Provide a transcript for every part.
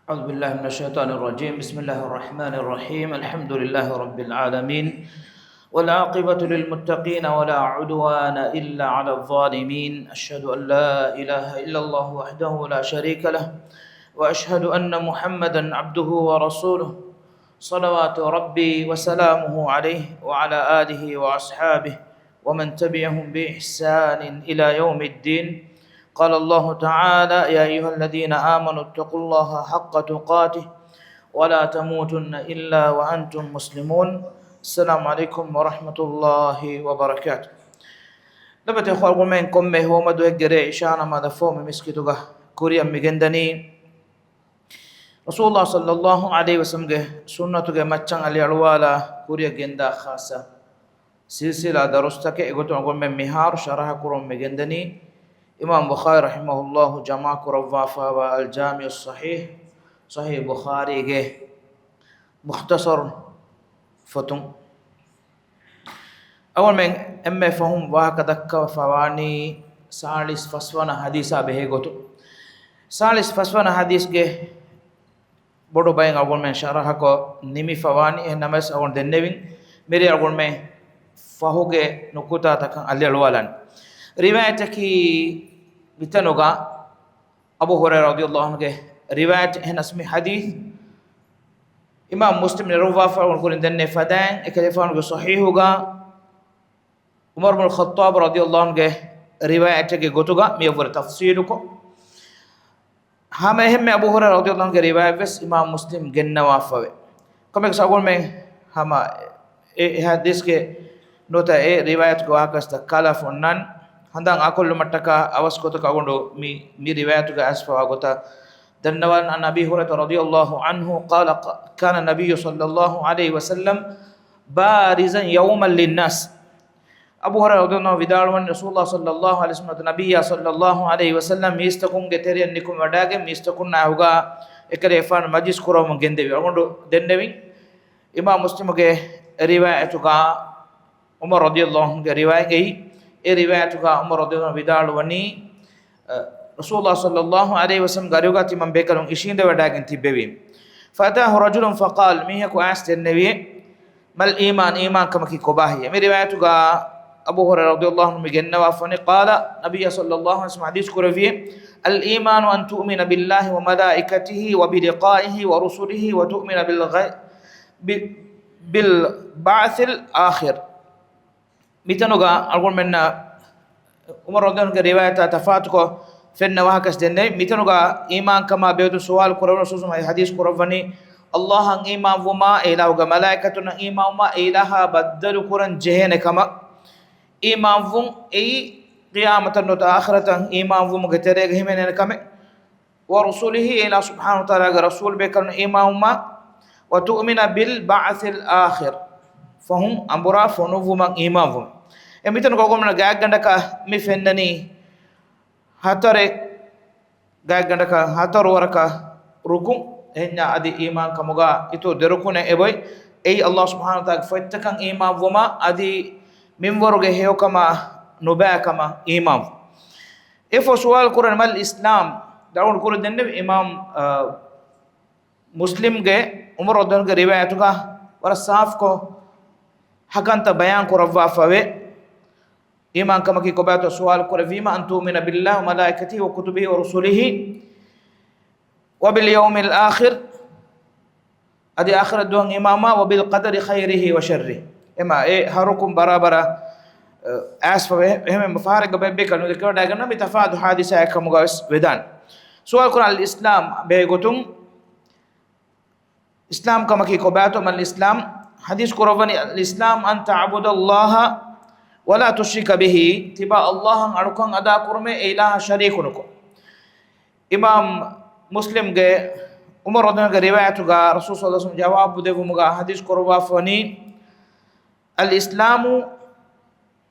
أعوذ بالله من الشيطان الرجيم. بسم الله الرحمن الرحيم. الحمد لله رب العالمين، والعاقبة للمتقين ولا عدوان إلا على الظالمين. أشهد أن لا إله إلا الله وحده لا شريك له، وأشهد أن محمدا عبده ورسوله، صلوات ربي وسلامه عليه وعلى آله وأصحابه ومن تبعهم بإحسان إلى يوم الدين. قال الله تعالى: يا أيها الذين آمنوا اتقوا الله حق تقاته ولا تموتن إلا وأنتم مسلمون. السلام عليكم ورحمة الله وبركاته. لبت إخوة من كم هو مدو هجري إشانا ما دفوم مسكتوغا كوريا مجندني رسول الله صلى الله عليه وسلم سنة مچان علي الوالا كوريا جندا خاصة سلسلة درستك إغتو أقول من مهار شرح كورم مجندني إمام بخاري رحمه الله جماعة كرفافا والجامع الصحيح صحيح بخاري مختصر فتن أول من أما فهم وهكذا فواني سالس فسوانا حديثا به غتو سالس فسوانا حديث بڑو باين أول من شرح کو نمي فواني نمس أول دنيوين मेरे अगुण में फहोगे नुकुता तक अल्ले अलवालन रिवायत की बितनुगा अबू हुरैरा रज़ियल्लाहु अन्हु के रिवायत है नस्मी हदीस इमाम मुस्लिम ने रवाफा उनको ने फदान एक रिफान को सही होगा उमर बिन खत्ताब रज़ियल्लाहु अन्हु के रिवायत के गोतुगा मैं वो तफसीर को हम अबू हुरैरा रज़ियल्लाहु अन्हु के रिवायत बस इमाम मुस्लिम गिनना वाफवे कम एक सागुन में हम hadis ke nota riwayat ko akasta kala fonnan handang akol mataka awas ko to kagondo mi riwayat ga asfa agota dannawan an abi hurairah radhiyallahu anhu qala kana nabiy sallallahu alaihi wasallam barizan yawman linnas abu hurairah radhiyallahu vidalwan rasulullah sallallahu alaihi wasallam nabiy sallallahu alaihi wasallam mistakun ge teriyan nikum wadage mistakun na hoga ekare fan majlis kurom gendevi agondo dendevi imam muslim ge रिवायत का उमर रज़ियल्लाहु अन्हु के रिवायत गई ए रिवायत का उमर रज़ियल्लाहु अन्हु विदाल वनी रसूलुल्लाह सल्लल्लाहु अलैहि वसल्लम गारुगा तिमम बेकरम इशिंदे वडागिन तिबेवी फताहु रजुलन फकाल मिह को आस्ट नबी मल ईमान ईमान कम की कोबाही मेरी रिवायत का अबू हुरैरा रज़ियल्लाहु अन्हु मिगन्ना वफने قال नबी सल्लल्लाहु अलैहि वसल्लम हदीस को रवी अल ईमान अन तुमिन बिल्लाहि व मलाइकतिहि व बिलिकाइहि व रुसुलिहि व तुमिन بالبعث الآخر ميتنوغا أقول من عمر رضي الله عنه رواية تفاتكو فين وهكذا دني ميتنوغا إيمان كما بيوت سؤال قرآن رسول الله حديث قرآني الله إيمان وما إله وملائكتنا إيمان وما إله بدل قرآن جهنم كما إيمان وم أي قيامة النوت آخرة إيمان وم قتريه من كما ورسوله إلى سبحانه وتعالى رسول بكرن إيمان وما وتؤمن بالبعث الآخر فهم أمبرا فنوفهم إيمانهم أميتن كوكو من غاك عندك مفندني هاتره غاك عندك هاتر وركا ركون هنا أدي إيمان كموجا إتو دركونه إبوي أي الله سبحانه وتعالى فتكان إيمان وما أدي منورجه هيو كما نبأ كما إيمان إفو سؤال القرآن مال الإسلام دارون القرآن دنيم إمام मुस्लिम के उमर रज़ियल्लाहु अन्हु के रिवायत का वर साफ को हकंत बयान को रवा फवे ईमान कम की कोबात सवाल को रवीमा अंतु मिन बिल्लाह व मलाइकतिही व कुतुबिही व रुसुलिही व बिल यौमिल आखिर अदि आखिरत दुआं इमामा व बिल क़दरि खैरिही व शर्रिही एमा हरुकुम बराबरा एस फवे हमें मफारिक बेबे कनु के डागन में तफाद हादिसा एक मुगास वेदान सवाल कुरान अल इस्लाम बेगुतुम इस्लाम का मकी कोबातो मल इस्लाम हदीस कुरवनी इस्लाम अन तअबुदल्लाह वला तुश्रिक बिही तिबा अल्लाह अड़कं अदा कुरमे इलाह शरीक नको इमाम मुस्लिम के उमर रज़ियल्लाहु अन्हु के रिवायत का रसूल सल्लल्लाहु अलैहि वसल्लम जवाब देव मुगा हदीस कुरवाफनी अल इस्लामु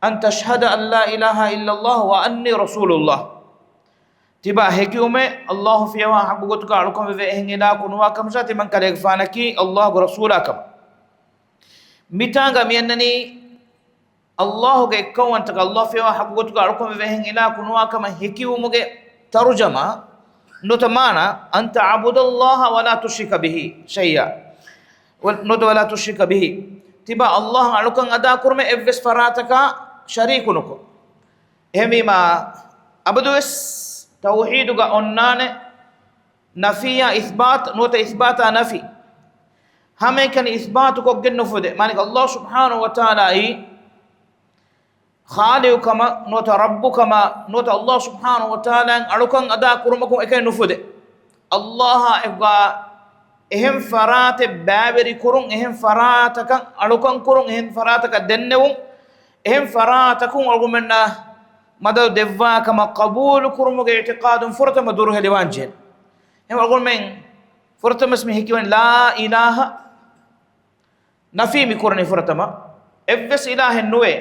अन तशहद अन ला इलाहा इल्लल्लाह व अन्नी रसूलुल्लाह tiba hekiume Allah fiyawa habugot ka alukum ve hengila kunwa kamsa timan kale fanaki Allah rasulakam mitanga miannani Allah ge kawan ta Allah fiyawa habugot ka alukum ve hengila kunwa kama hekiumuge tarjama نتمانا أن تعبد الله ولا تشرك به شيئا ولا تشرك به تبا الله علوكن أدا كرم إفس فراتك شريك نكو همي ما أبدوس توحيدك أنان نفيا إثبات نوت إثبات نفي هم كان إثباتك جن نفده مالك الله سبحانه وتعالى خالق كما نوت رب كما نوت الله سبحانه وتعالى علوكن أدا كرمكم إكن نفده الله إبقى إهم فرات بابري كرون إهم فراتك علوكن كرون إهم فراتك دنيوم إهم فراتكم أرجمنا مدى دفاع كما قبول كرمك اعتقاد فرت مدوره لوانجين هم أرجمن فرت مسمى هكيون لا إله نفي مكورني فرتما إفس إله النوى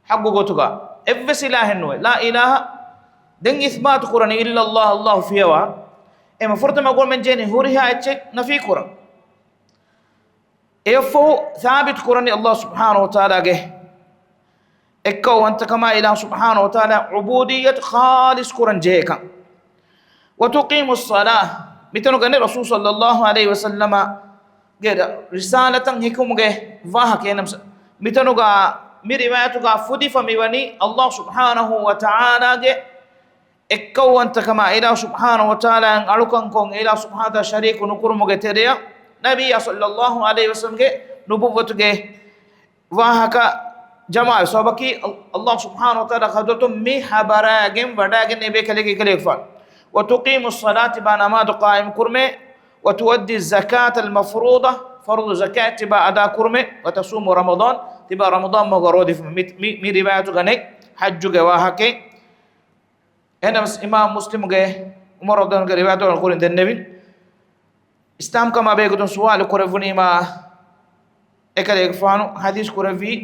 حق قطعا إفس إله النوى لا إله دين إثبات قرني إلا الله الله فيها إما فرتما أقول من جيني هوريها أتشك نفي قرن إفو ثابت قرني الله سبحانه وتعالى جه إكو أنت كما إله سبحانه وتعالى عبودية خالص قرن جهكا وتقيم الصلاة مثل قال الرسول صلى الله عليه وسلم غير رسالة هيكم غير واهك ينمس مثلوغا مريواتوغا فدي فميوني الله سبحانه وتعالى غير إكو أنت كما إله سبحانه وتعالى ألوكن كون إله سبحانه وتعالى شريك نكرم غير نبي صلى الله عليه وسلم غير نبوة غير واهك جماعة سبكي الله سبحانه وتعالى خدتم مي حبراغم وداغن نبي كلي كلي فال وتقيم الصلاة بنماذج قائم كرمه وتؤدي الزكاة المفروضة فرض زكاة تبا أدا كرمه وتصوم رمضان تبا رمضان مغرود مي رواية غني حج جواهك هنا إمام مسلم جه عمر رضي الله عنه رواية القرآن النبي إسلام كما بيقولون سؤال كرفني ما إكل يكفانو حديث كرفي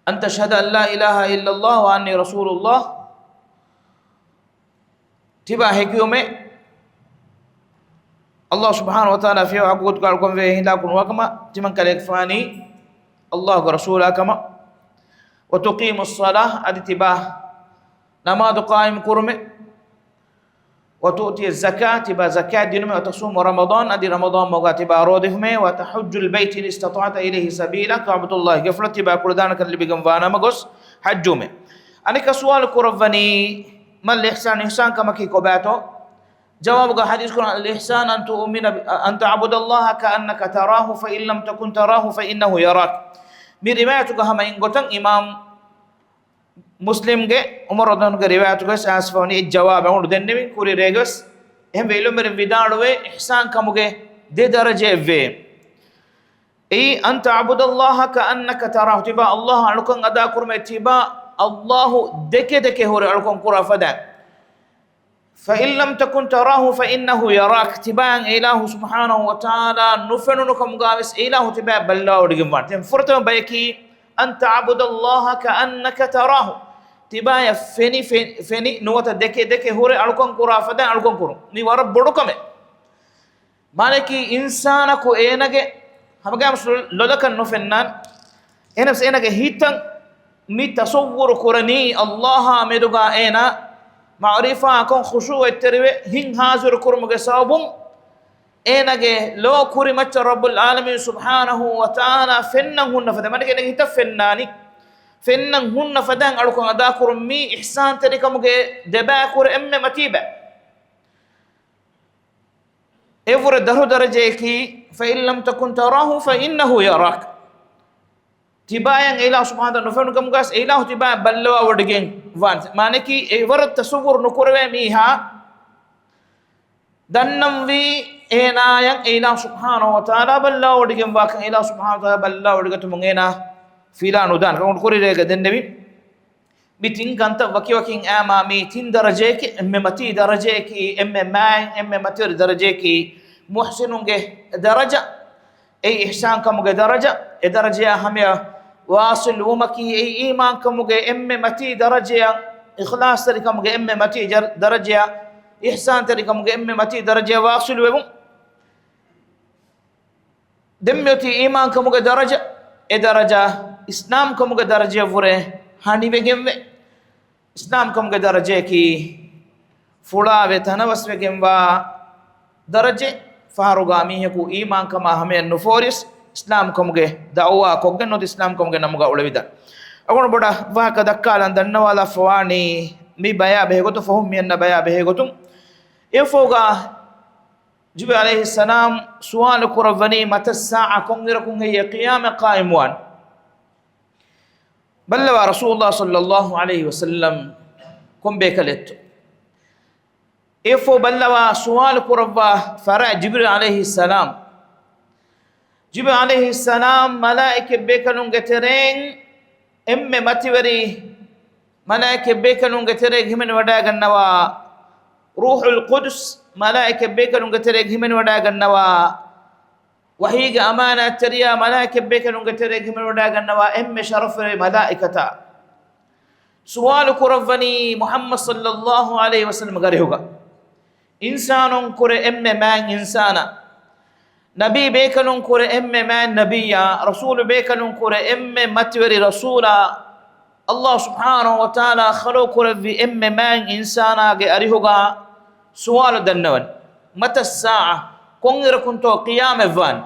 أن تشهد أن لا إله إلا الله وأني رسول الله تبا هيكيومه الله سبحانه وتعالى في عقود قالكم في هنداكم وكما تمن كلك فاني الله ورسوله كما وتقيم الصلاة اتباع نماذج قائم كرمه وتؤتي الزكاة تبا زكاة دينمه وتصوم رمضان ادي رمضان موغاتبا رودفمه وتحج البيت إن استطعت إليه سبيلا كعبد الله قفلت تبا كردانك اللي بيغنفانا مغوس حجومه أنك سؤال كرفني ما الإحسان إحسان كما كي كوباتو جواب حديث كنا الإحسان أن تعبد الله كأنك تراه فإن لم تكن تراه فإنه يراك من روايتك هم إن قلت إمام مسلم جه عمر رضي الله عنه روايتك أسفوني الجواب أقول دنيم كوري رجس هم بيلو من بداروه إحسان كم جه ده درجة في أي أن تعبد الله كأنك تراه تبا الله علوكن أدا كرمه تبا الله دك هو علوكن كرا فدا فإن لم تكن تراه فإنه يراك تبان إله سبحانه وتعالى نفننكم قابس إله تبا بلا ودغمان تم فرتم بيكي أن تعبد الله كأنك تراه تبا فني نوت دك هوري ألكون كورا فدا ألكون كورو ني ورب بدوكم مالكي إنسانك إنك هم قام لولكن نفنان إنس إنك هيتن مي تصور كورني الله مدوغا إنا معرفة كون خشوع التربية هين حاضر كرم جسابهم أنا جه لو كرمت رب العالمين سبحانه وتعالى فنهن فدا ما نقول هيتا فناني فنهن فدان ألوكم أدا كرمي إحسان تريكم جه دبا كور متيبة إفور ده درجة كي فإن لم تكن تراه فإنه يراك تباين إله سبحانه وتعالى نفهم كم قاس إله تبا بلوا ودقين وان معنى كي إفرد تصور نكره ميها دنم في إنايان إله سبحانه وتعالى بلوا ودقين واقع إله سبحانه وتعالى بلوا ودقين تمعينا فيلا ندان كم نكره رجع دنبي بتين كنت وكيوكين أمامي تين درجة كي متي درجة كي ماي متير درجة كي محسنون درجة أي إحسان كم درجة درجة هم يا واصل ومكي أي إيمان كم متي درجة إخلاص تري كم متي درجة إحسان تري كم متي درجة واصل وهم دميتي إيمان كم درجة درجة إسلام كم درجة فره هاني بجمع إسلام كم درجة كي فلا بتنوس بكمبا درجة فاروغا ميهكو إيمان كما همين نفوريس إسلام كمجه دعوة كوجن نود إسلام كمجه نمجا أولويدا أقول بودا فاك دكالا دنوالا فواني مي بيا بهجوتو فهم مين بيا بهجوتو يفوقا جبريل عليه السلام سؤال كرفني متى الساعة كونغركم هي قيام قائموان بل رسول الله صلى الله عليه وسلم كم بيكلت إفو بلوا سؤال كرفا فرع جبريل عليه السلام جبريل عليه السلام ملائكة بيكلون قترين متوري ملائكة بيكلون قترين هم وداع النوا روح القدس ملائكة بيكلون قترين هم وداع النوا وحيق أمانة تريا ملائكة بيكلون قترين هم وداع النوا شرف ملائكة سؤال كرفني محمد صلى الله عليه وسلم غريهوغا إنسان كره مان إنسانا نبي بيكلون كره مان نبيا رسول بيكلون كره متوري رسولا الله سبحانه وتعالى خلو كره في مان إنسانا غريهوغا سؤال دنون متى الساعة كونغر كنتو قيام فان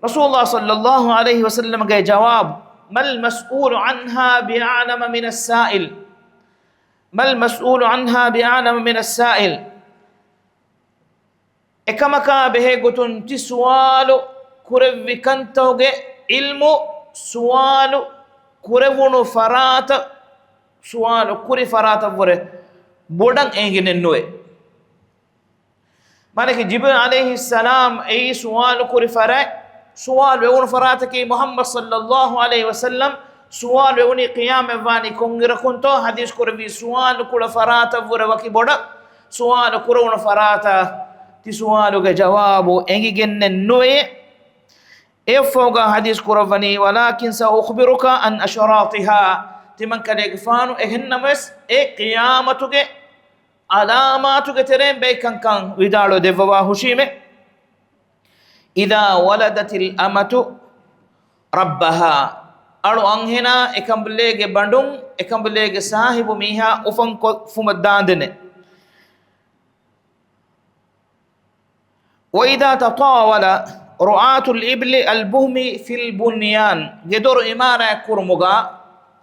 رسول الله صلى الله عليه وسلم جواب ما المسؤول عنها بأعلم من السائل ما المسؤول عنها بأعلم من السائل إكمكا بهجوتن تسوال كرب كنتوج علم سوال كربون فرات سوال كري فرات بره بودن إنجن النوي مالك جبريل عليه السلام أي سوال كري فرات سوال بيقول فراتك محمد صلى الله عليه وسلم سوال بيقول قيام فاني كونغر كنتو حديث كربي سوال كل فرات بره وكي بودا سوال كرون فرات تي سوال جواب إنجن النوي إفوغا حديث كرفني ولكن سأخبرك عن أشراطها تمن كديك فانو إهن مس قيامتك علاماتك ترين بيكن كان ودالو دفوا هشيمه إذا ولدت الأمة ربها ألو أنهنا إكمبليج بندون إكمبليج صاحب ميها أفن فمداندنه وإذا تطاول رعاة الإبل البهم في البنيان جدور إمارة كرمغا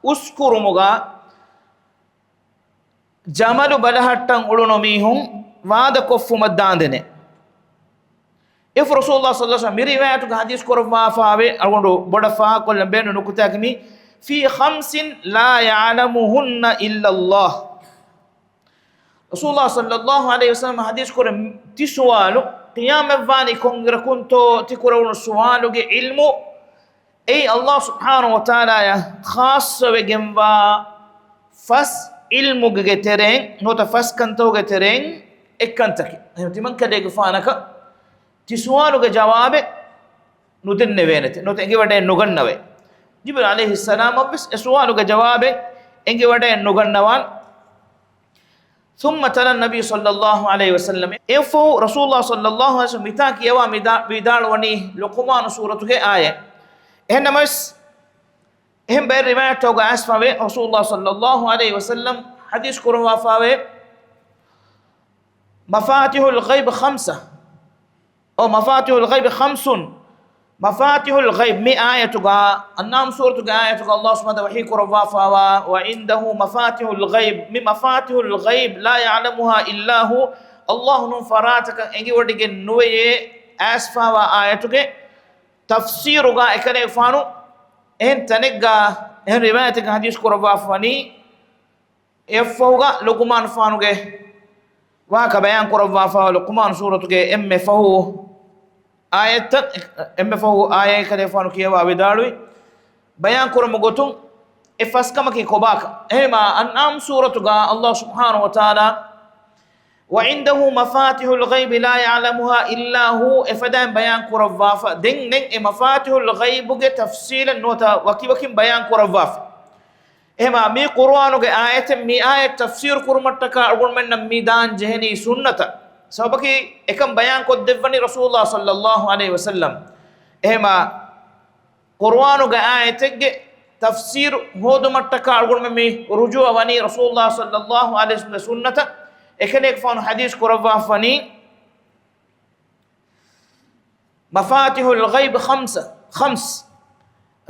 أسكرمغا جمال بلهتن أولونميهم واد كف مداندنه إف رسول الله صلى الله عليه وسلم مري واتو حديث كرفا فاوي أقولو بڑا فا كل بين نكتاكمي في 5 لا يعلمهن إلا الله رسول الله صلى الله عليه وسلم حديث كرم تسوالو قيام فاني كونغر كنتو تكرون سوالو علمو أي الله سبحانه وتعالى خاص وجنبا فس علمو جترين نوتا فس كنتو جترين إكنتك تمن كده فانك تسوالو جواب ندن وينت نوتا إنجي وده نغنوي جبريل عليه السلام بس سوالو جواب إنجي وده نغنوان ثم تلا النبي صلى الله عليه وسلم إفو رسول الله صلى الله عليه وسلم متاك يوا ميدال وني لقمان سورة آية هنا مس هم بير رواية توقع أسفا رسول الله صلى الله عليه وسلم حديث كروا فاوي مفاتيح الغيب 5 أو مفاتيح الغيب 5 مفاتيح الغيب 100 آية تقع النام سورة آية تقع الله سبحانه وحي كروا فاوا وعنده مفاتيح الغيب من مفاتيح الغيب لا يعلمها إلا هو الله نفراتك إنجي وديك نوي أسفا وآية تقع تفسير غا إكره فانو إن تنقى إن روايتك حديث كروا فاني يفوغا لقمان فانو غا واك بيان كروا فاوا لقمان سورة إم فهو آية إم فهو آية كده فانو كيوا بدالوي بيان كرم غوتون إفسكما كي كوباك هما أنام سورة الله سبحانه وتعالى وعنده مفاتيح الغيب لا يعلمها إلا هو إفدان بيان كرم وافا دين مفاتيح الغيب تفصيلا نوتا وكي بيان كرم وافا هما مي قرآن آية مي آية تفسير كرمتك أقول من ميدان جهني سنة سبكي إكم بيان كود دفني رسول الله صلى الله عليه وسلم إما قرآن آية تفسير هود متك أقول مي رجوع وني رسول الله صلى الله عليه وسلم سنة إكن يكفون حديث كربا فني مفاتيح الغيب خمس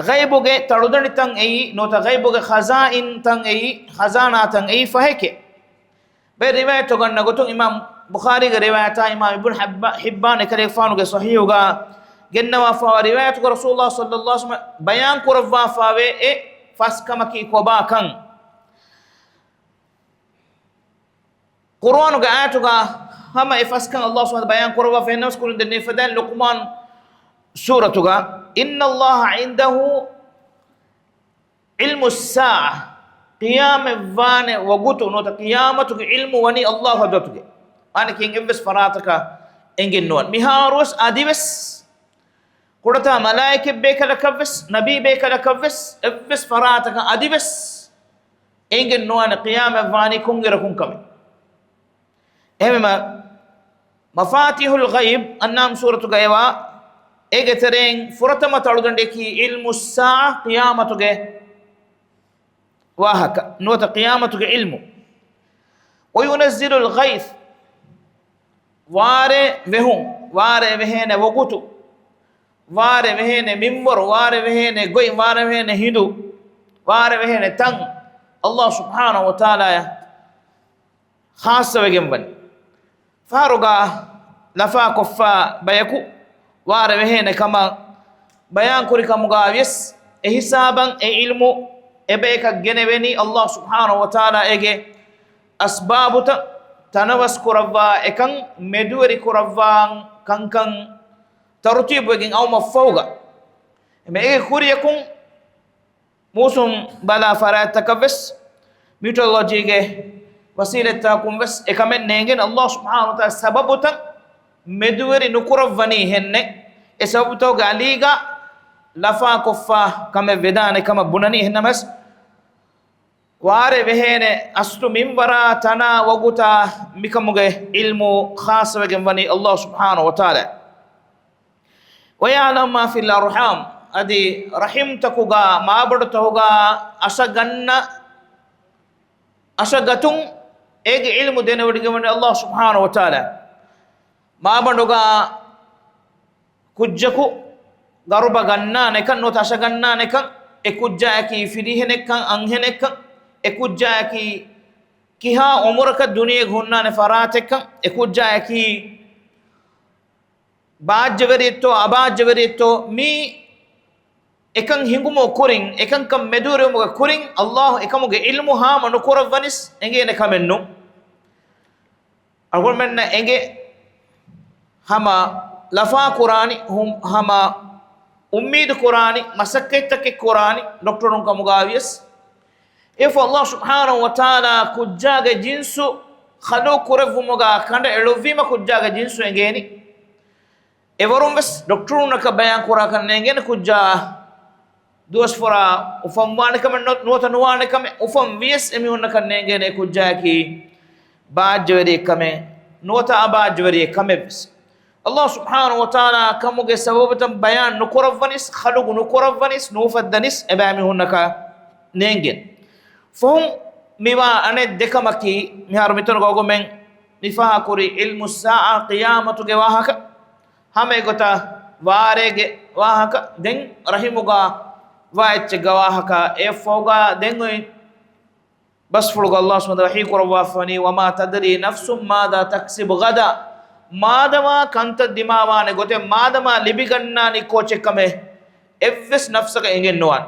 غيبوغي تردن تان اي نوتا غيبوغي خزائن تان اي خزانة تان اي فهيك برواية تغن نغتون امام بخاري رواية امام ابن حبان كده فانوغي صحيحوغا جنوا فا رواية رسول الله صلى الله عليه وسلم بيان كرفا فاوي اي فاسكمكي كوبا كان قرآن آياتوغا هما إفاسكن الله سبحانه بيان كرفا في النفس كل دنيا فدان لقمان سورة إن الله عنده علم الساعة قيام فان وقوتو نوتا قيامتك علم وني الله هدوتك أنا كين إبس فراتك إنجن نوان مهاروس أديبس قرطا ملائكة بيك لكفس نبي بيك لكفس إبس فراتك أديبس إنجن نوان قيام فاني كونغركم كمي إما مفاتيح الغيب النام سورة غيبا إجترين فرتما تردندكي علم الساعة قيامتك واهك نوت قيامتك علم وينزل الغيث واره وهين وقوتو واره وهين منبر واره وهين قوي واره وهين هدو واره وهين تن الله سبحانه وتعالى خاصة وجنبن فارغا لفا كفا بيكو واره وهين كما بيان كوري كمغاويس حسابا علم ابيك جنبني الله سبحانه وتعالى اجي اسباب تنوس كرفا اكن مدوري كرفا كان ترتيب وجين او مفوغا اما اجي كوري يكون موسم بلا فرات تكبس ميتولوجي وسيله تاكم بس اكمن نيجن الله سبحانه وتعالى سببتا مدوري نكرفني هن اسببتو غاليغا لفا كفا كما بدانه كما بناني هنمس واره وهene أستو منبرا تنا وغوتا مكمغه علم خاص وجنبني الله سبحانه وتعالى ويعلم ما في الأرحام أدي رحمتكوغا ما بدتوغا أشغتون إيج علم دينه وجنبني الله سبحانه وتعالى ما بدوغا كجكو غربا غنا نكن نوتا أشغنا نكن ekujjaki fidihnekan anhenekan ekujjaki kiha umuraka duniya ghunna ne faratekan ekujjaki baajjaveritto abaajjaveritto mi ekan hingumo kurin ekan kam medurumo kurin Allah ekamuge ilmu ha manukuravanis engene kamennu agol menna enge hama lafa qurani hama उम्मीद कुरानी मसक्के तक कुरानी डॉक्टरों का मुगावियस इफ अल्लाह सुब्हानहु व तआला कुज्जागे जिंसु खलो कुरव मुगा कंड एलोवी म कुज्जागे जिंसु एंगेनी एवरुम बस डॉक्टरों का बयान कुरा करने एंगेन कुज्जा दोस फरा उफम वान कम नोत नुवान कम उफम वियस एमिउन करने एंगेन कुज्जा की बाजवरी कम नोत अबाजवरी कम बस الله سبحانه وتعالى كموج سببة بيان نكرفنيس خلق نكرفنيس نوفدنيس أبامي هناك نينجن فهم ميوا أنا دكمكي مهارمتون غوغو من نفاها كوري علم الساعة قيامة جواهك هم يقطع وارج واهك دين رحموغا وايت جواهك إفوغا دينوي بس فرق الله سبحانه وتعالى كرفني وما تدري نفس ماذا تكسب غدا मादमा कंत दिमावाने गोते मादमा लिबिगन्ना नि कोचे कमे एव्वेस नफ्स का इंगे नवान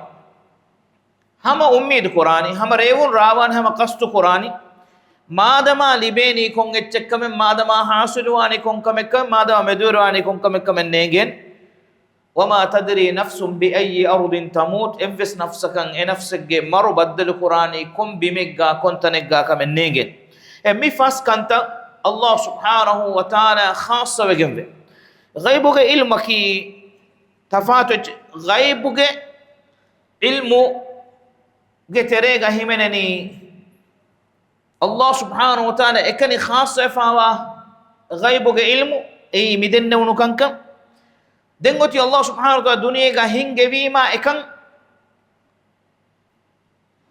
हम उम्मीद कुरानी हम रेवुन रावान हम कस्तु कुरानी मादमा लिबेनी कोंगे चक्कमे मादमा हासुलवानी कोंकमे कम मादमा मेदुरवानी कोंकमे कमे नेगेन वमा तदरी नफ्सुम बिअय्यि अर्दिन तमूत एव्वेस नफ्स का ए नफ्स के मरु बदल कुरानी कुम बिमेगा कोंतनेगा कमे नेगेन ए मिफास कंता الله سبحانه وتعالى خاصة بجنبه غيبك علمك تفاتج غيبك علم جتريغا همنني الله سبحانه وتعالى اكني خاصة فهو غيبك علم اي مدن ونكنكم دنگوتي الله سبحانه وتعالى دنيا هنگويما اكن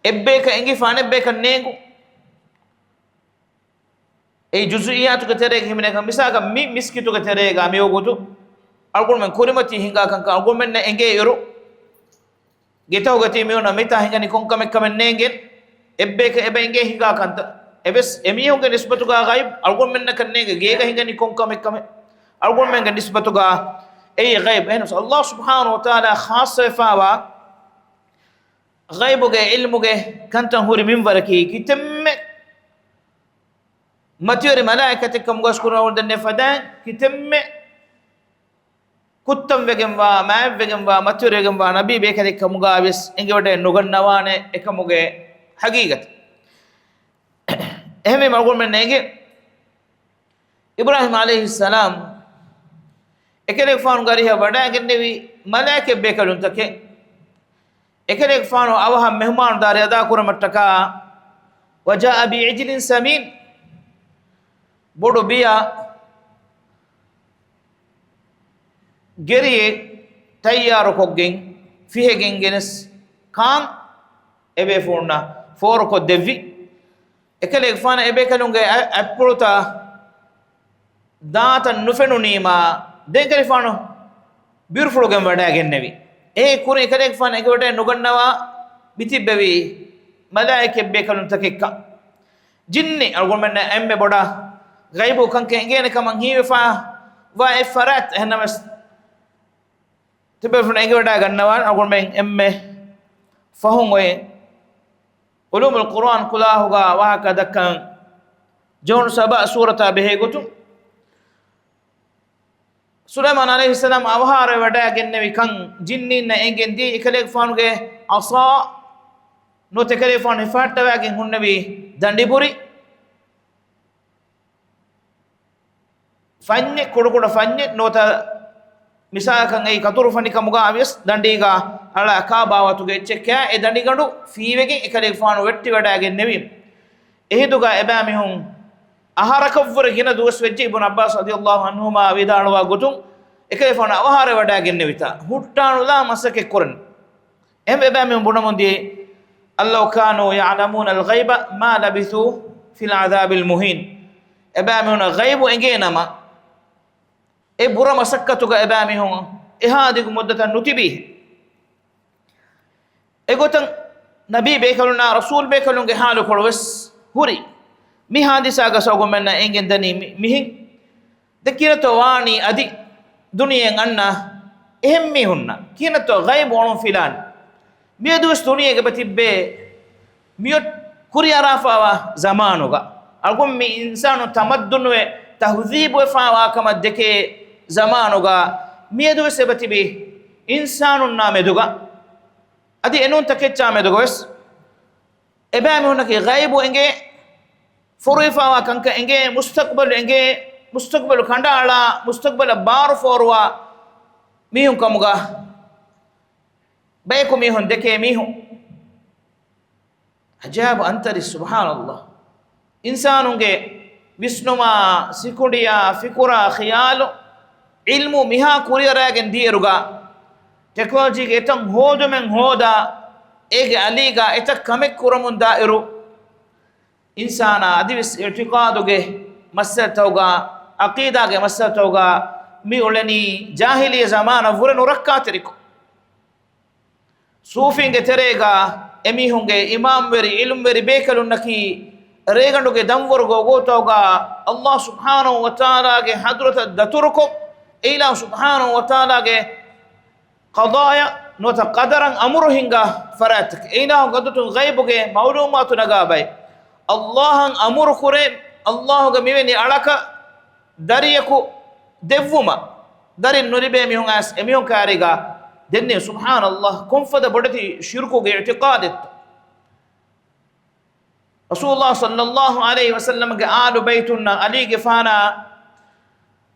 ebbeka engi fane ebbeka nengu ei juz'iyatu ke terega himne kam misaka mi miskitu ke terega mi ogutu algon men kurimati hinga kan algon men enge yoru getaw gati mi ona mita hinga ni kon kam nengen ebbeka ebe enge hinga kan ebes emi honge nisbatu ga ghaib algon men kan nenge gega hinga ni kon kam algon men nisbatu ga ei ghaib en Allah subhanahu wa ta'ala khassa fawa غيبه علمه كنت هوري من بركي كتم ماتيوري ملائكة كم غشكر أول دنيا فدان كتم كتم بجنبا ما بجنبا ماتيوري بجنبا نبي بيكره كم غابس إنك بدأ نقول نوانه إكم حقيقة أهم ما أقول من نيجي إبراهيم عليه السلام إكله فان غريه بدأ كنبي ملائكة بيكرون تكه ekale fano awaha mehman dar ada kura mattaka wajaa bi ijlin samin bodo biya geriye tayyaro koggen fihe gengenes kan ebe fonna foro ko devi ekale fana ebe kalunge approta data nufenu nima denkale fano beautiful gem wada gennevi kuri kare fan egote nugannawa bitibbewi malaike bekalun takekka jinni algonmen emme boda gaibu kanke ngene kaman hiwe fa wa ifarat hnamas tibbe fun egoda gannawa algonmen emme fahum we ulum alquran kulahuga wa hakadakan jon saba surata behegotu Sulaiman alayhi salam awhare wada gennevi kan jinni na engendi ikale fanuge asa no tekale fanu fatta wage hunnevi dandipuri fanye kodukoda fanye nota misakan ei katuru fani kamuga avies dandiga ala ka bawatuge chekka e dandigandu fiwege ikale fanu wetti wada gennevi ehiduga ebami hum aharakavvur gina duwas wejje ibn Abbas radiyallahu anhuma vidalwa gutum ekale fana awhare wada genne vita huttanu la masake koren embe ba me bonamondi Allah kanu ya'lamuna al-ghaiba ma labithu fil adhab al-muhin eba me ona ghaibu engenama e bura masakkatu ga eba me hon e hadigu muddatan nutibi e gotan nabi be kaluna rasul be kalunge halu kolwes huri mi hadisa ga sogo menna engen dani mihin dekirato wani adi duniyen anna ehemmi hunna kinato ghaib won filan miedus duniyege batibbe miot kuriya rafawa zamanuga algum mi insanu tamaddun we tahdhib we fawa kama deke zamanuga miedus batibi insanun nameduga adi enun takeccha meduga wes ebami hunna ki ghaib enge furifawa kanka enge mustaqbal kandala mustaqbal bar forwa mihun kamuga bayko mihun deke mihun ajab antari subhanallah insanunge visnuma sikudiya fikura khiyal ilmu miha kuriyaragen dieruga technology ge etam hodumen hoda ege aliga etak kamek kuramun dairu insana adivis i'tiqaduge masatawga aqidage masatawga mi ulani jahiliya zamana vurenu rakkatiriko sufinge terega emi hunge imam veri ilm veri bekalunaki reganduge damvorgo gotawga Allah subhanahu wa ta'ala ge hadrata daturko ila subhanahu wa ta'ala ge qadaya nota qadaran amru hinga faratik ila gadutun ghaibuge mawlumatu nagabay Allahan amuru kure Allahu ga miweni alaka dariyaku devuma darin nuribe mi hungas emi hon kariga denne subhanallah kun fada bodati shirku ge i'tiqadat Rasulullah sallallahu alaihi wasallam ga alu baytunna ali gefana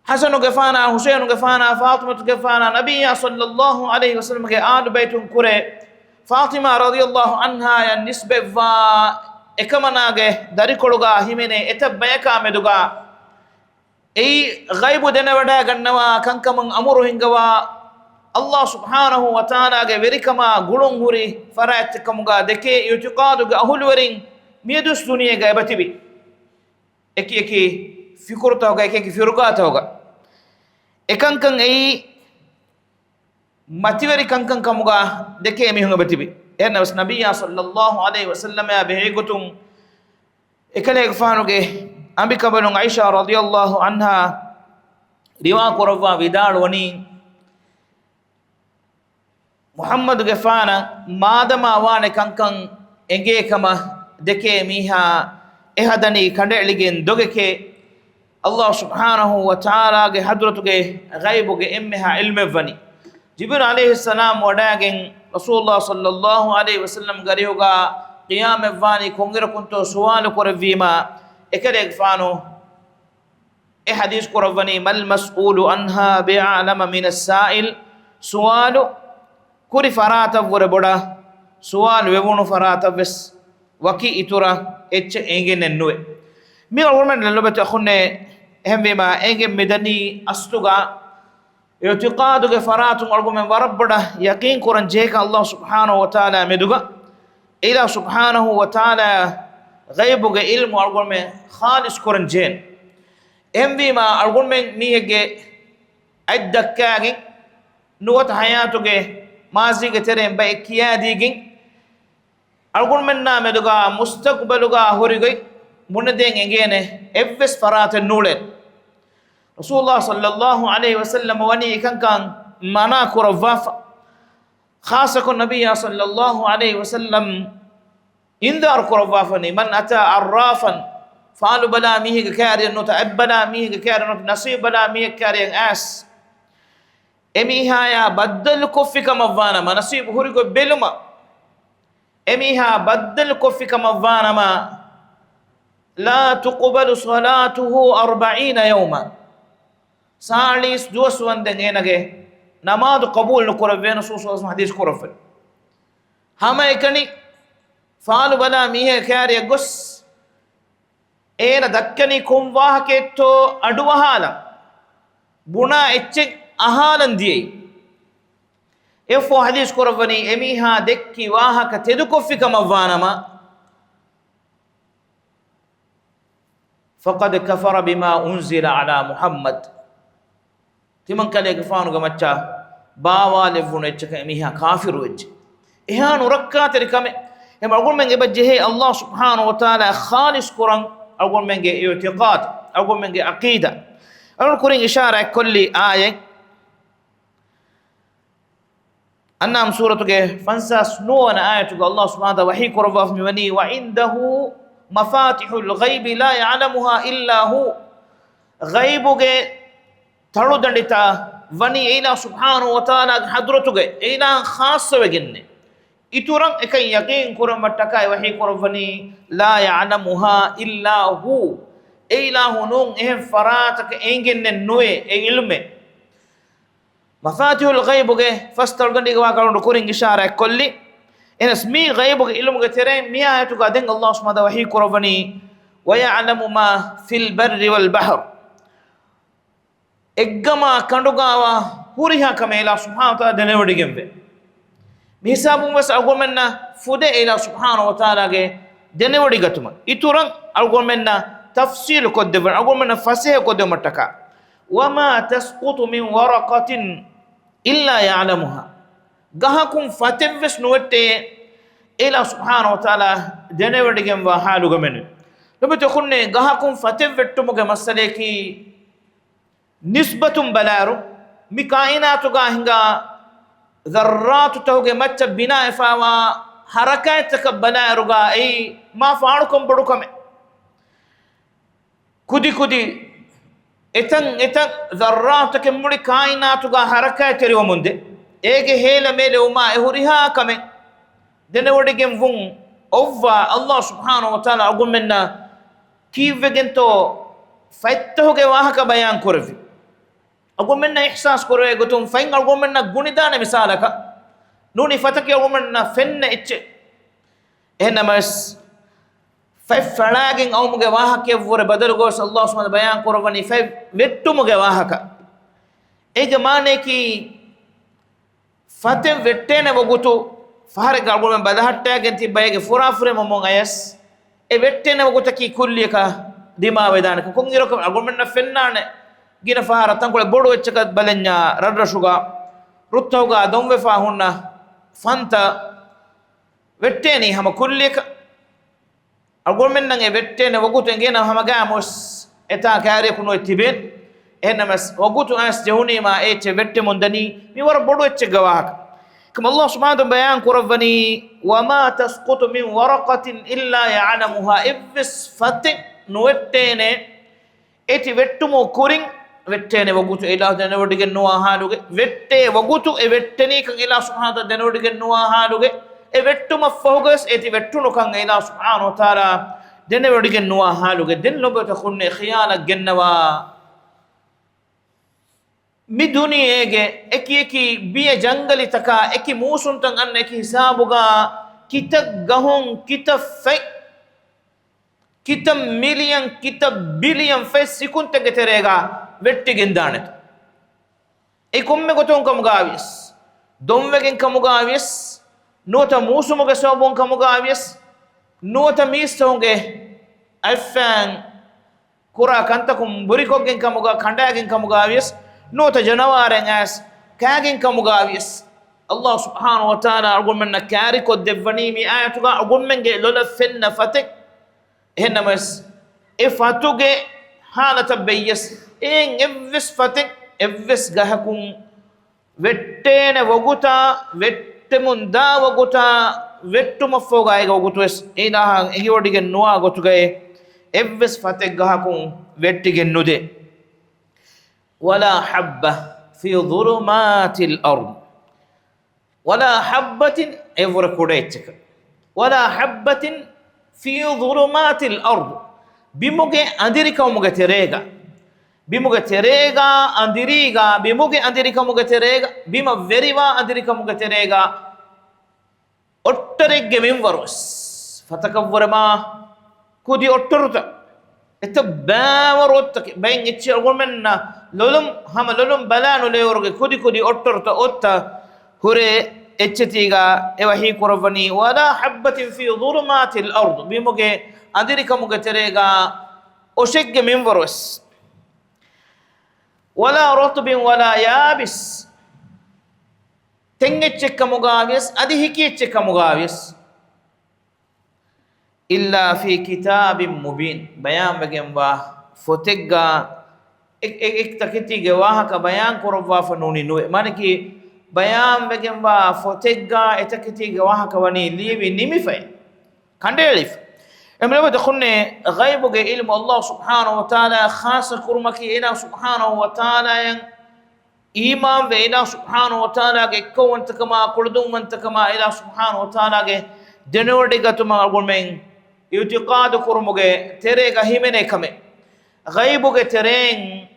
Hasan gefana Husain gefana Fatima gefana Nabiyya sallallahu alaihi wasallam ga alu baytun kure Fatima radhiyallahu anha ya nisbe va ekamanage darikoluga himene etabbayaka meduga ei ghaibu dena wada gannawa kankaman amuru hingawa Allah subhanahu wa ta'ala ge verikama gulun huri fara'atkamuga deke i'tiqadu ge ahulwerin miedus duniye ge batibi eki fikurta hoga eki firugata hoga ekankan ei mativeri kankan kamuga deke mi hunga batibi erna was nabiyya sallallahu alaihi wasallam ya behegutum ekale gfanuge ambika balun Aisha radhiyallahu anha riwa korwa vidalu wani Muhammad gefana madama wane kankan enge kama deke miha ehadani kandeligen dogeke Allah subhanahu wa ta'ala ge hadratuge ghaibuge emmeha ilme vani Jibril alayhi salam wadagen Rasulullah sallallahu alaihi wasallam garihuga qiyam vani kongera kunto suwal korvima ekade gefano e hadith korvani mal mas'ulu anha bi'alama min as-sa'il suwalu kuri farata vore boda suwal wevunu farata ves waki itura etche engenen nuwe mi alwon lobete khunne hembema enge medani astuga i'tiqadu ge faratu algum warabbada yaqin quran jeka Allah subhanahu wa ta'ala meduga ila subhanahu wa ta'ala ghaibu ge ilmu algum khalis quran jen hembema algum mi hege addakage nuwat hayatu ge mazi ge terem ba kiyadigin algun menna meduga mustaqbaluga horigai munadeng engene evves farate nulen Rasulullah sallallahu alaihi wasallam wani kankan mana kurawaf khasakun nabiyya sallallahu alaihi wasallam indar kurawafani man ata arrafan falu bala mihi ge kariyan no ta'abbala mihi ge kariyan no nasib bala mihi kariyan as emiha baddal kufika mavana manasib hurigo beluma emiha baddal kufika mavana ma la tuqbalu salatuhu 40 yawma salis duaswan dengenage namaz qabul nukuravena susus hadith kurafal hama ekani falu bala mihe kariya gos ena dakkani kumwahaketto aduwahala buna etche ahalan diye efo hadith korvani emiha dekki wahaka tedukofika mavanama faqad kafara bima unzila ala Muhammad timan kale gfanu gamacha bawa levunu etchaka emiha kafiru etch ehanu rakka terikame em algon menge bajhe Allah subhanahu wa ta'ala khalis quran algon menge i'tiqad algon menge aqida algon kurin ishara kulli ayat annam suratuge fansas nuwana ayatuge Allah subhanahu wa ta'ala wahi korwaf miwani wa indahu mafatihul ghaibi la ya'lamuha illa hu ghaibuge talu dandita wani ila subhanahu wa ta'ala hadratuge ila khaswegenne ituran ekay yaqin kuram mattakai wahi korwani la ya'lamuha illa hu ila hunun ehm faratake engenne noe e ilme mafatihul ghaib ge fastal gandi wa kalon kuring ishara kolli enas mi ghaib ge ilmu ge tere mi ayatu ga den Allah subhanahu wa ta'ala kurawani wa ya'lamu ma fil barri wal bahr eggama kandugawa huriha kamela subhanahu wa ta'ala denewdi gembe mi hisabum was algomenna fude ila subhanahu wa ta'ala ge denewdi gatuma ituran algomenna tafsil koddevan algomenna fasih koddemataka wama tasqutu min waraqatin illa ya'lamuha gahakum fatevs nuwette ila subhanahu wa ta'ala denewdigem wa haluga men lobeto khunne gahakum fatevvettumuge masaleki nisbatum balaru mi kainatu ga hinga dharratu tawge macca bina ifawa harakat balaru ga ai ma faadukum bodukame kudi etan dharratu ke muli kainatu ga harakat teriwa munde ege hela mele uma ehuriha kame denewdigem vun ovva Allah subhanahu wa ta'ala agumenna kivegento faittoge wahaka bayan korvi agumenna ihsas korwe gotum fain agumenna gunidane misalaka nuni fataki agumenna fenne etche enamas fai falagin awmuge wahake vore badal gos Allah subhanahu bayan korvani fai vettumuge wahaka ege mane ki faten vettene wogutu fahare galgol men badahattagen tibbayege furafure momon ayas e vettene woguta ki kullika dima wedane ko ngiro ko galgol men na fennane gina fahara tan ko bodo weccaka balenya radra shuga ruttawga domwe fa hunna fanta vetteni hama kullika galgol men nan e vettene wogutu ngena hama gamos eta kare kuno tiben enamas wogutu as jehuni ma e che vette mondani mi war bodo ecce gawak كما الله سبحانه بيان كرفني وما تسقط من ورقة إلا يعلمها إفس فتن نوتين إتي وتمو كورين وتين وقوتو إله دنودك نوا هالوك وتة وقوتو وتني كان إله سبحانه دنودك نوا هالوك وتم فوكس إتي وتنو كان إله سبحانه وتعالى دنودك نوا هالوك دن لو بتخون خيانة جنوا mi duniyege eki biya jangali taka eki musuntan anne eki hisabuga kita gahon kita fek kita million kita billion fe sekunte geterega vetti gendanet e komme goton kam gavis domwegen kam gavis nota musumuge sobon kam gavis nota mistonge afan kura kantakum burikogen kam ga kandagen kam gavis نوت جنوارن اس كاجن كمغاويس الله سبحانه وتعالى اقول من كاري كو دفني مي ايتو اقول من لولا فن فتك هنمس افتوغ حالة بيس ان افس فتك افس غهكم وتين وغوتا وتمون دا وغوتا وتم فوغاي وغوتوس اينا ايوديگن نوا غوتوگاي افس فتك غهكم وتيگن نودي ولا حبة في ظلمات الأرض ولا حبة إفركوديتك ولا حبة في ظلمات الأرض بموجة أندريكا وموجة تريجا بموجة تريجا أندريجا بموجة أندريكا وموجة تريجا بما فريوا أندريكا وموجة تريجا أتريج من فروس فتكبر ما كودي أترتا اتباورت بين يتشغل منا لولم هم لولم بلانو ليورغ كودي كودي أترتا أتا هوري اتشتيغا إوهي كرفني ولا حبة في ظلمات الأرض بموجة أدريكا موجة تريغا أشج من فروس ولا رطب ولا يابس تنجتشك مغاويس أدي هكيتشك مغاويس إلا في كتاب مبين بيان بجنبا فتجا تكتي جواها كبيان كروا فنوني نوع مانكي بيان بجنبا فتجا تكتي جواها كوني ليبي نمي في كندليف أمر بدخلنا غيب علم الله سبحانه وتعالى خاص كرمك إلى سبحانه وتعالى إيمان بإله سبحانه وتعالى كون تكما كردوم من تكما إله سبحانه وتعالى دنودي كتما أقول اعتقاد كرمجه تريغا هيمنه كمه غيبوجه ترين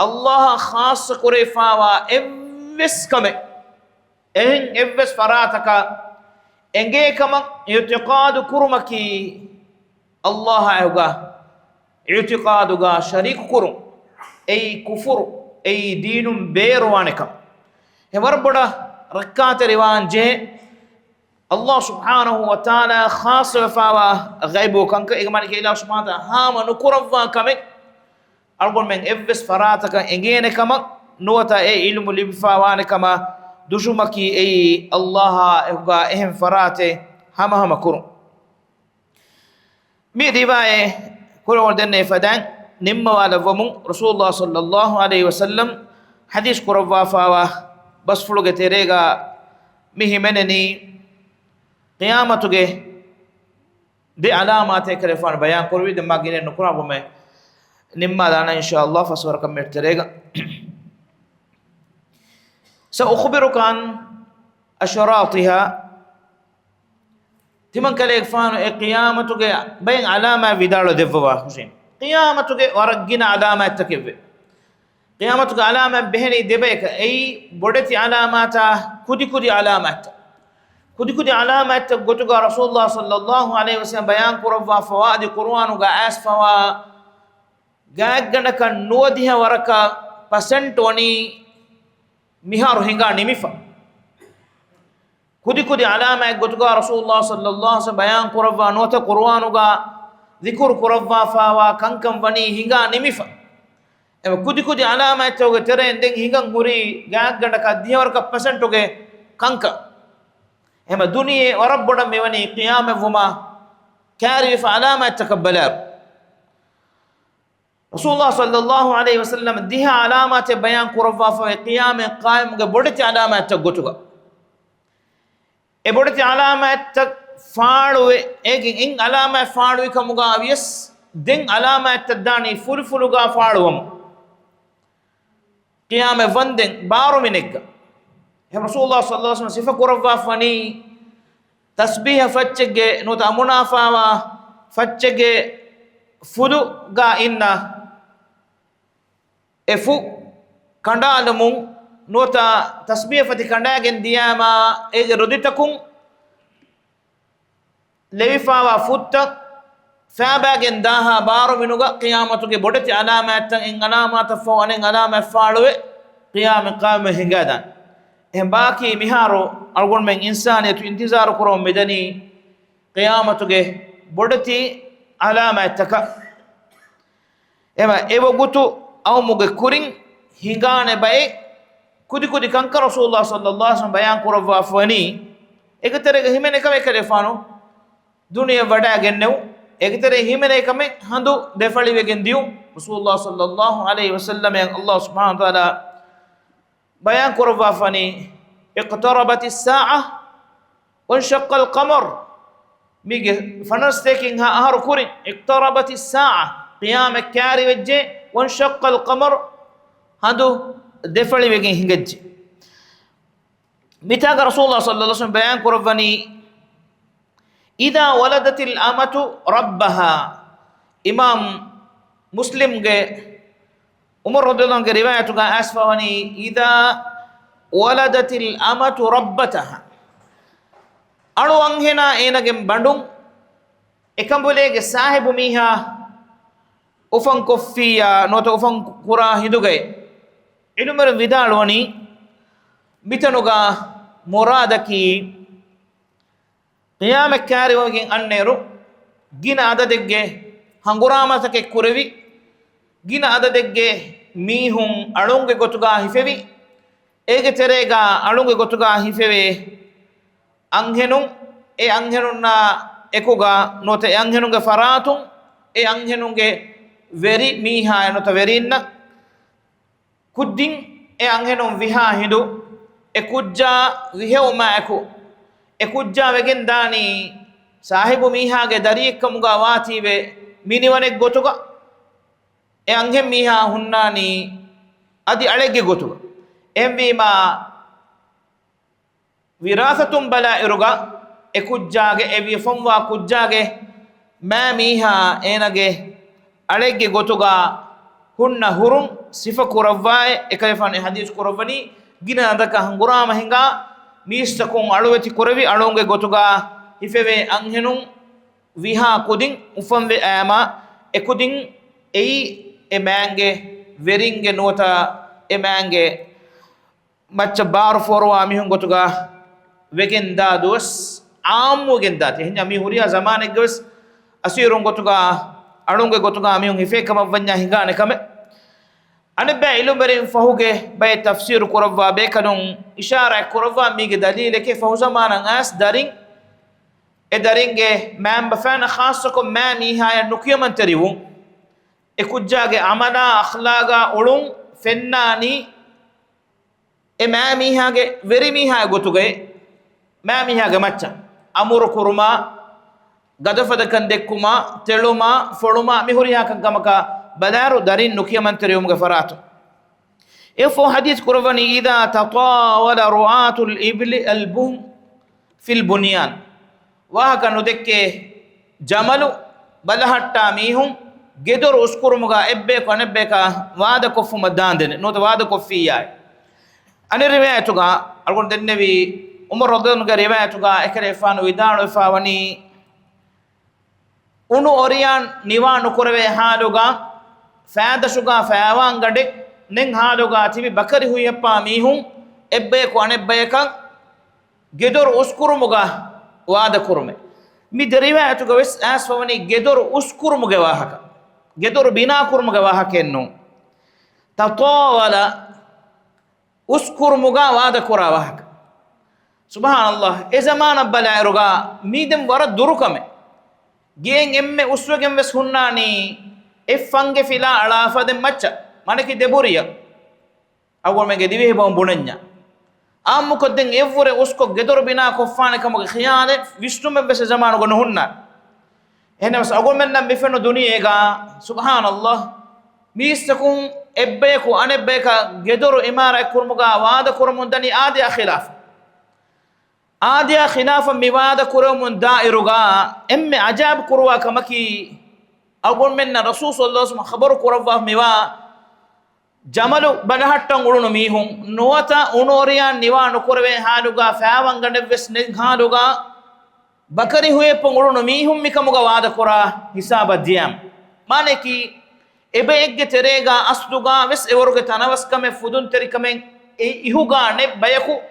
الله خاص كريفاوا افس كمه ان افس فراتك انجي كما اعتقاد كرمكي الله ايغا اعتقادغا شريك كرم اي كفر اي دين بيروانك همربدا ركعت ريوانجه الله سبحانه وتعالى خاص فاوا غيبو كانك إجمالك إله سبحانه وتعالى هام نكرفا كمك أقول من إفس فراتك إنجيني كما نوتا أي علم اللي بفاوان كما دشمك أي الله إهجا إهم فراتي هم كرم مي رواية كل وردن فدان نم ولا ومن رسول الله صلى الله عليه وسلم حديث كرفا فاوا بس فلوجة تريجا مهمنني قيامتك دي علامات كرفان بيان قروي دم جينا نقرأ بمه نما دانا إن شاء الله فسورة كم مرتريجا سأخبرك عن أشراطها تمن كليك فانو قيامتك بين علامة فيدالو دفوا حسين قيامتك ورجنا علامة تكفي قيامتك علامة بهني دبيك أي بدتي علامات كودي علامات كودي علامات قطع رسول الله صلى الله عليه وسلم بيان قرفا فوائد قرآن وقاس فوا قاعدنا كان نوديها وركا percent وني مهار هنگا نميفا kudi kudi alama gotuga rasulullah sallallahu alaihi wasallam bayan kurawwa nota qur'anuga dhikr kurawwa fawa kankam wani hinga nimifa e kudi kudi alama toge tere enden hingan guri gaggada ka diyawar ka percent toge kanka ema duniye warabboda mewani qiyam wuma kari fa alama takabbalar rasulullah sallallahu alaihi wasallam diha alamat bayan kurawwa fa qiyam qaim ge bodti alamat gotuga e bodti alamat faaluwe egin in alamat faaluwe kamuga avies den alamat dani fulfuluga faaluwam qiyam wanden baro minegga he rasulullah sallallahu alaihi wasallam sifa kurawwa fani tasbih fatchege nota munafawa fatchege fudu ga inna efu kandalumun nota tasbih fati kandagen diyama ege roditakun lewifawa futta fabagen daha baro minuga qiyamatuge bodati alamatan in alamata fo anen alama faaluwe qiyam qam hingadan em baki miharo algon men insaniyatu intizar kurom medani qiyamatuge bodati alamataka ema ewo gutu awmuge kurin hingane bay kudi kudi kanka rasulullah sallallahu alaihi wasallam bayan kurawwa fani egatere himene kame kare fano duniya wada gennew egatere himene kame handu defali wegen diu rasulullah sallallahu alaihi wasallam allah subhanahu wa taala bayan kurawwa fani اقتربت الساعه وانشق القمر ميجي فنستيكين ها اهر كورين اقتربت الساعه قيام كاري وجه وانشق القمر هادو دفلي وجه هنجج متى رسول الله صلى الله عليه وسلم بيان قرباني اذا ولدت الامه ربها امام مسلم کے عمر رضي الله عنه روایت کا اسفوانی اذا ولدت الامه ربتها අණු අංහෙනා ඒනගෙන් බඬුන් එකඹුලේගේ සාහිබු මීහා උෆන් කොෆියා නොත උෆන් කුරා හිදුගේ ඉනුමර විදාලවනි මිතනුගා මොරාදකි qiyaama kaariwගෙන් අන්නේරු ගින අදදෙක්ගේ හංගුරාමසකේ කුරවි ගින අදදෙක්ගේ මීහුන් අණුන්ගේ ගොතුගා හිෆෙවි ඒගේ තෙරේගා අණුන්ගේ ගොතුගා හිෆෙවේ anghenun e anghenunna ekuga nota e anghenunge faratun e anghenunge veri miha nota verinna kuddin e anghenun viha hindu e kujja vihewma eku e kujja wegen dani sahibu miha ge dariyekkamuga watiwe miniwanek gotuga e anghen miha hunnani adi alege gotuga emvima विरासतुम बला इरुगा एकujjage evi fonwa kujjage ma miha enage alege gotuga hunna hurum sifa kurawwae ekalefani hadis kurawani gina andaka hangurama hinga mistakon alweti kuravi alonge gotuga ifeve anghenun viha kudin ufamve ama ekudin ei emange veringe nota emange macca bar forwa mihun gotuga wegen dadus amu gen dati hinya mi huriya zamane gus asirun gotuga alunge gotuga mi un hife kama vanya hingane kame anbe ilumberin fahuge bay tafsir kurawwa be kanun ishara kurawwa mi ge dalile ke fahu zamana as daring e daringe mam bafana khassakum ma mi haya nukiyaman tariwu e kujjage amana akhlaga ulun fennani e ma mi hage veri mi haya gotuge ma mihaga macca amuru kuruma gadafada kan dekkuma teluma foluma mihuriya kan kamaka badaru darin nukiyamantariyum ga faratu ifo hadith kurvani idha tatawala ru'atul ibli album fil bunyan wa kanu dekke jamalu balahatta mihum gedor uskurumuga ebbe ko nebbe ka wada kofuma dandene no wada kofiya ani riwayatuga algon dennevi umar radhiyallahu anhu riwayatuga ekare fanu widanu fawani unu oriyan niwanu kurave haluga faadashuga fawangade nen haluga tibi bakari huyappa mihun ebbe ko anebbe ka gedor uskurumuga wada kurme mi riwayatu ga wes asfawani gedor uskurumuga wahaka gedor bina kurumuga wahakenno tatawala uskurumuga wada kura wahaka subhanallah e zamana balairuga midem wara durukame gen emme uswegem wes hunnani e fange fila alafade macha manaki deburiya awol mege divi hebon bunanya am ko den evure usko gedor bina ko fane kam khiyane vishnume bes zamanu go hunna ene was awol men nam befeno duniyega subhanallah mistakun ebbe ko anebbe ka gedor imara kurmuga wada kurmundani adiya khilafa mi wada kurumun dairuga emme ajab kurwa kamaki awol men rasul sallallahu alaihi wasallam khabar kurwa miwa jamalu banahattan ulunu mihun nuwata unoriya niwanu kurwe haluga fawangande vesne haluga bakari huye pongulunu mihun mikamuga wada kura hisaba diyam mane ki ebe egge terega asluga ves eworuge tanawas kame fudun terikame ihuga ne bayaku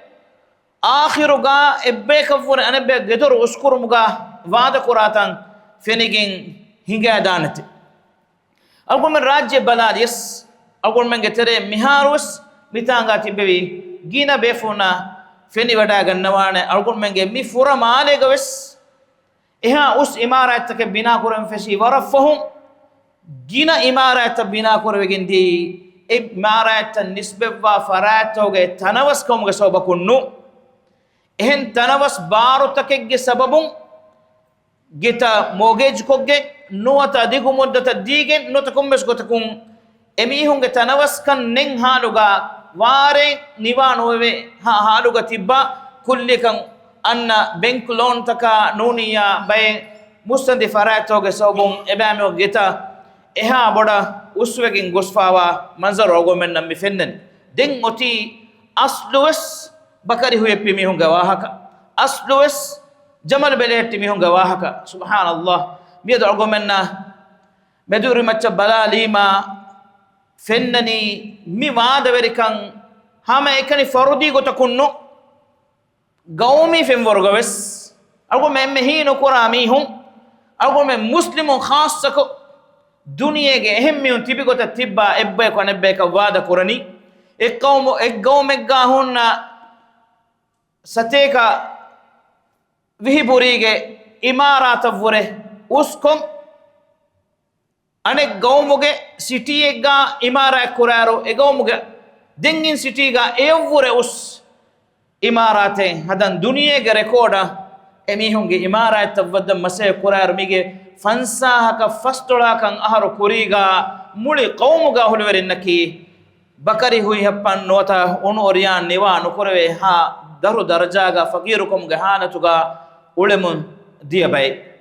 akhiruga ebbe kavure anebe gedor uskurumuga wada kuratan fenigin hinga danate algumen rajye baladis agol menge tere miharus mitanga tibbewi gina befuna feni wada gannawane agol menge mi fura male gawes eha us imarat ke bina kuram fesi warafahum gina imarat bina kurwe gindi imarat nisbe wa faratoge tanawas komge sobakunnu ehen tanawas baru takegge sababun gita mogej kogge nuwata digu muddata digen notakum mes gotakum emihunge tanawas kan nen haluga ware niwanowe haluga tibba kulli kan anna bank loan taka nuniya bay mustandi faratoge sobum ebame geta eha boda uswegin gosfawa manzar ogo men nam fennen den oti asluwes bakari huye pimihunge wahaka asluwes jamal beletti mihunge wahaka subhanallah miyedo ogo menna meduri macca balalima fennani mi waadaverikan hama ekani farudi gotakunno gawmi femworgawes algo memme hino kurami hum algo mem muslimun khassako duniyege ehemmiyun tibigota tibba ebbe ko nebbe ka waada kurani eggawmegga hunna sateka vihiburige imarata vure uskom ane gawmuge city egga imara kuraro e gawmuge dengin city ga evure us imarate hadan duniye ge recorda emihunge imara tawad mase kurar mige fansa haka fastola kan aharo kuriga muli qawmuga hulwerinnaki bakari hui happan nota on oriyan niwa nukurwe ha daru darajaga faqirukum ge hanatuga ulemun diabay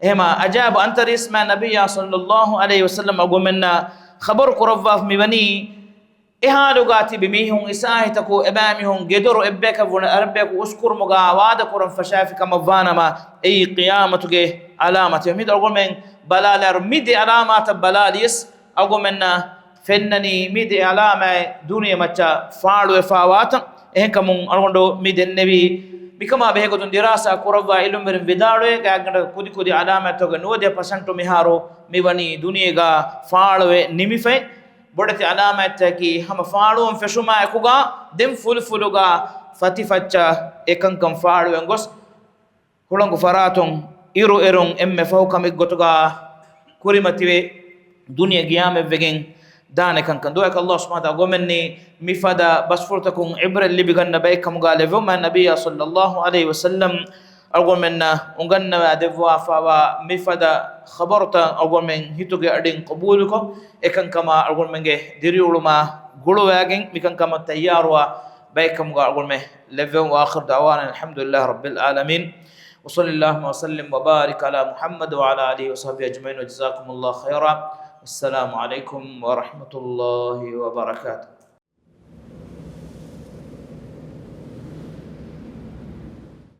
ehma ajab antar isma nabiyya sallallahu alaihi wasallam agumna khabar quraf mibani ihalugati bimihun isahitako ebamihun gedoro ebbeka vuna arbeka uskur muga wada quran fashafi kama vanama ay qiyamatuge alamati mid agumen balalar mid alamat balalis agumna fennani mid alama duniya macha faalu e fawata ehkamun algondo mid nabi bikama behegotun dirasa kurava ilumir vidalwe gaganda kudi alama toga 90% miharo miwani duniyega faalwe nimife bodati alama taki hama faalum feshuma ekuga dem fulfuluga fatifacha ekankam faalwe ngos hulangu faraton iru erun emme fawkam gotoga kurimative duniya giyame vegen dane kankan do Allah subhanahu wa ta'ala gomenni mifada basfurtakum ibra li biganna baykam gale vuma nabiyya sallallahu alaihi wasallam algomenna unganna adevwa fawa mifada khabarta algomen hituge adin qabul ko ekan kama algomenge diriuluma guluwagen mikan kama tayyarwa baykam ga algome leve wa akhir da'wana alhamdulillah rabbil alamin wa sallallahu wa sallim wa barik ala muhammad wa ala alihi wa sahbihi ajma'in wa jazakumullahu khairan. السلام عليكم ورحمة الله وبركاته.